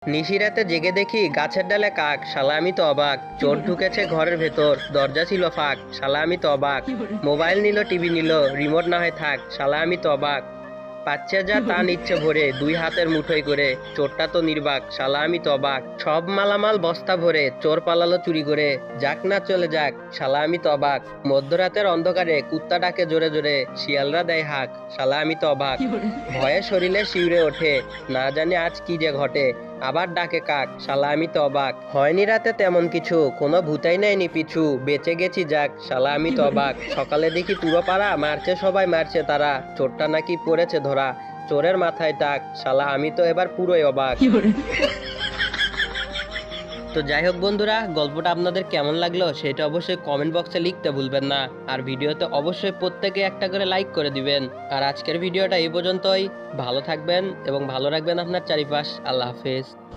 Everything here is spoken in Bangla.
নিশিরাতে জেগে দেখি গাছের ডালে কাক, শালা আমি তো অবাক। চোর ঢুকেছে ঘরের ভেতর, দরজা ছিল ফাঁক, শালা আমি তো অবাক। মোবাইল নিল, টিভি নিল, রিমোট না হয় থাক, শালা আমি তো অবাক। পাচ্ছে যা তা নিচ্ছে ভরে, দুই হাতের মুঠোয় করে, চোরটা তো নির্বাক, শালা আমি তো অবাক। সব মালামাল বস্তা ভরে, চোর পালালো চুরি করে, যাক না চলে যাক, শালা আমি তো অবাক। মধ্যরাতের অন্ধকারে কুত্তা ডাকে জোরে জোরে, শিয়ালরা দেয় হাঁক, শালা আমি তো অবাক। ভয়ে শরীরে শিউরে ওঠে, না জানি আজ কি যে ঘটে, আবার ডাকে কাক, শালা আমি তো অবাক। হয়নি রাতে তেমন কিছু, কোনো ভূতাই নেয়নি পিছু, বেঁচে গেছি যাক, শালা আমি তো অবাক। সকালে দেখি পুরো পাড়া মারছে, সবাই মারছে তারা, চোরটা নাকি পড়েছে ধরা, চোরের মাথায় টাক, শালা আমি তো এবার পুরোই অবাক। তো যাই হোক বন্ধুরা, গল্পটা আপনাদের কেমন লাগলো সেটা অবশ্যই কমেন্ট বক্সে লিখতে ভুলবেন না। আর ভিডিওতে অবশ্যই প্রত্যেকে একটা করে লাইক করে দিবেন। আর আজকের ভিডিওটা এই পর্যন্তই। ভালো থাকবেন এবং ভালো রাখবেন আপনার চারিপাশ। আল্লাহ হাফেজ।